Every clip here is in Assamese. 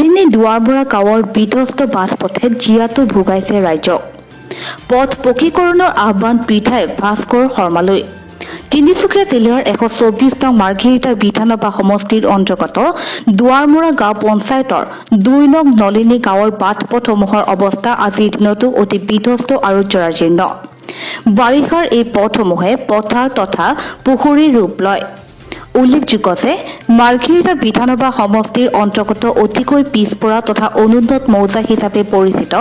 নলিনী দুৱাৰমুৰা গাঁৱৰ বিধ্বস্ত বাছপথে জীয়াতু ভোগাইছে ৰাইজক। পথ পকীকৰণৰ আহ্বান বিধায়ক ভাস্কৰ শৰ্মালৈ। তিনিচুকীয়া জিলাৰ 124 নং মাৰ্ঘেৰিটা বিধানসভা সমষ্টিৰ অন্তৰ্গত দুৱাৰমুৰা গাঁও পঞ্চায়তৰ 2 নং নলিনী গাঁৱৰ বাট-পথসমূহৰ অৱস্থা আজিৰ দিনতো অতি বিধ্বস্ত আৰু জৰাজীৰ্ণ। বাৰিষাৰ এই পথসমূহে পথাৰ তথা পুখুৰীৰ ৰূপ লয়। উল্লেখযোগ্য যে মাৰ্ঘেৰিটা বিধানসভা সমষ্টিৰ অন্তৰ্গত অতিকৈ পিছপৰা তথা অনুন্নত মৌজা হিচাপে পৰিচিত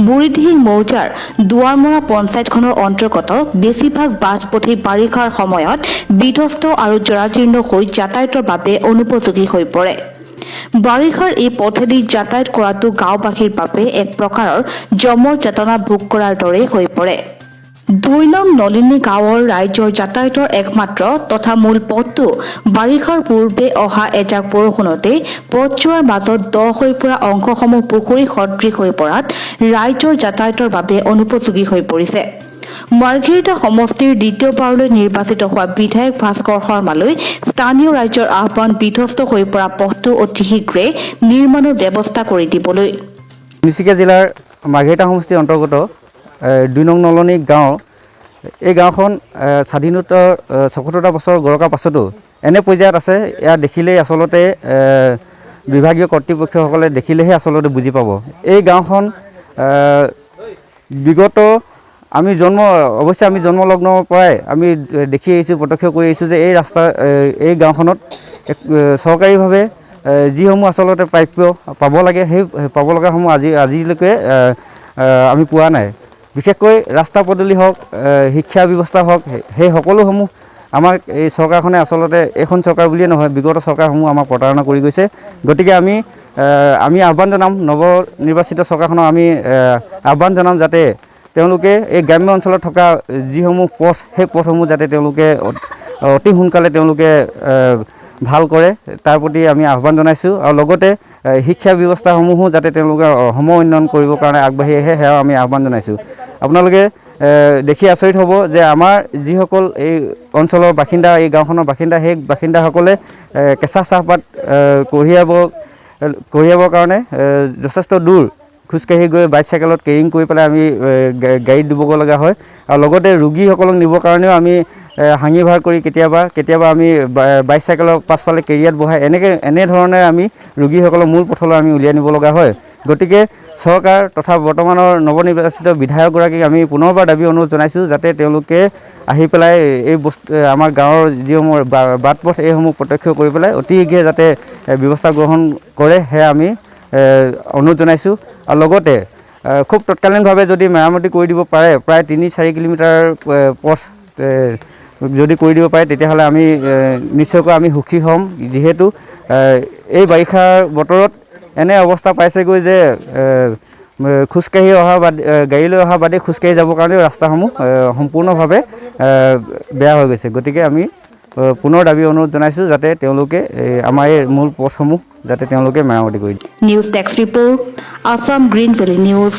বুঢ়ীদিহিং মৌজাৰ দুৱাৰমুৰা পঞ্চায়তখনৰ অন্তৰ্গত বেছিভাগ বাছপথেই বাৰিষাৰ সময়ত বিধ্বস্ত আৰু জৰাজীৰ্ণ হৈ যাতায়াতৰ বাবে অনুপযোগী হৈ পৰে। বাৰিষাৰ এই পথেদি যাতায়াত কৰাটো গাঁওবাসীৰ বাবে এক প্ৰকাৰৰ যমৰ যাতনা ভোগ কৰাৰ দৰে হৈ পৰে। 2 নং নলিনী গাঁৱৰ ৰাইজৰ যাতায়াতৰ একমাত্ৰ তথা মূল পথটো বাৰিষাৰ পূৰ্বে অহা এজাক বৰষুণতে পথছোৱাৰ মাজত দ হৈ পৰা অংশসমূহ পুখুৰী সদৃশ হৈ পৰাত ৰাইজৰ যাতায়াতৰ বাবে অনুপযোগী হৈ পৰিছে। মাৰ্ঘেৰিটা সমষ্টিৰ দ্বিতীয়বাৰলৈ নিৰ্বাচিত হোৱা বিধায়ক ভাস্কৰ শৰ্মালৈ স্থানীয় ৰাইজৰ আহ্বান বিধ্বস্ত হৈ পৰা পথটো অতি শীঘ্ৰে নিৰ্মাণৰ ব্যৱস্থা কৰি দিবলৈ। তিনিচুকীয়া জিলাৰ মাৰ্ঘেৰিটা সমষ্টিৰ অন্তৰ্গত 2 নং নলনী গাঁও। এই গাঁওখন স্বাধীনতাৰ ৭৪টা বছৰ গৰকা পাছতো এনে পৰ্যায়ত আছে। ইয়াত দেখিলেই আচলতে বিভাগীয় কৰ্তৃপক্ষসকলে দেখিলেহে আচলতে বুজি পাব। এই গাঁওখন বিগত আমি জন্মলগ্নৰ পৰাই আমি দেখি আহিছোঁ, প্ৰত্যক্ষ কৰি আহিছোঁ যে এই গাঁওখনত চৰকাৰীভাৱে যিসমূহ আচলতে প্ৰাপ্য পাব লাগে সেই পাব লগাসমূহ আজিলৈকে আমি পোৱা নাই। বিশেষকৈ ৰাস্তা পদূলি হওক, শিক্ষা ব্যৱস্থা হওক, সেই সকলোসমূহ আমাক এই চৰকাৰখনে আচলতে এইখন চৰকাৰ বুলিয়ে নহয় বিগত চৰকাৰসমূহ আমাক প্ৰতাৰণা কৰি গৈছে। গতিকে আমি আহ্বান জনাম, নৱনিৰ্বাচিত চৰকাৰখনক আমি আহ্বান জনাম যাতে তেওঁলোকে এই গ্ৰাম্য অঞ্চলত থকা যিসমূহ পথ সেই পথসমূহ যাতে তেওঁলোকে অতি সোনকালে তেওঁলোকে ভাল কৰে তাৰ প্ৰতি আমি আহ্বান জনাইছোঁ। আৰু লগতে শিক্ষা ব্যৱস্থাসমূহো যাতে তেওঁলোকে সম উন্নয়ন কৰিবৰ কাৰণে আগবাঢ়ি আহে সেয়াও আমি আহ্বান জনাইছোঁ। আপোনালোকে দেখি আচৰিত হ'ব যে আমাৰ যিসকল এই অঞ্চলৰ বাসিন্দা, এই গাঁওখনৰ বাসিন্দা, সেই বাসিন্দাসকলে কেঁচা চাহপাত কঢ়িয়াবৰ কাৰণে যথেষ্ট দূৰ খোজকাঢ়ি গৈ বাইচাইকেলত কেৰিং কৰি পেলাই আমি গাড়ীত দিবগৈ লগা হয়। আৰু লগতে ৰোগীসকলক নিবৰ কাৰণেও আমি হাঙি ভাৰ কৰি কেতিয়াবা আমি বাইচাইকেলৰ পাছফালে কেৰিয়াত বহাই এনেধৰণে আমি ৰোগীসকলক মূল পথলৈ আমি উলিয়াই নিব লগা হয়। গতিকে চৰকাৰ তথা বৰ্তমানৰ নৱনিৰ্বাচিত বিধায়কগৰাকীক আমি পুনৰবাৰ দাবী অনুৰোধ জনাইছোঁ যাতে তেওঁলোকে আহি পেলাই এই আমাৰ গাঁৱৰ যিসমূহ বাট পথ এইসমূহ প্ৰত্যক্ষ কৰি পেলাই অতি শীঘ্ৰে যাতে ব্যৱস্থা গ্ৰহণ কৰে সেয়া আমি অনুৰোধ জনাইছোঁ। আৰু লগতে খুব তৎকালীনভাৱে যদি মেৰামতি কৰি দিব পাৰে, প্ৰায় 3-4 কিলোমিটাৰ পথ যদি কৰি দিব পাৰে তেতিয়াহ'লে আমি নিশ্চয়কৈ আমি সুখী হ'ম। যিহেতু এই বাৰিষাৰ বতৰত এনে অৱস্থা পাইছেগৈ যে খোজকাঢ়ি অহা গাড়ী লৈ অহা বাদে খোজকাঢ়ি যাবৰ কাৰণেও ৰাস্তাসমূহ সম্পূৰ্ণভাৱে বেয়া হৈ গৈছে। গতিকে আমি পুনৰ দাবী অনুৰোধ জনাইছোঁ যাতে তেওঁলোকে আমাৰ এই মূল পথসমূহ যাতে তেওঁলোকে মেৰামতি কৰি দিয়ে। News desk report, Assam green valley news.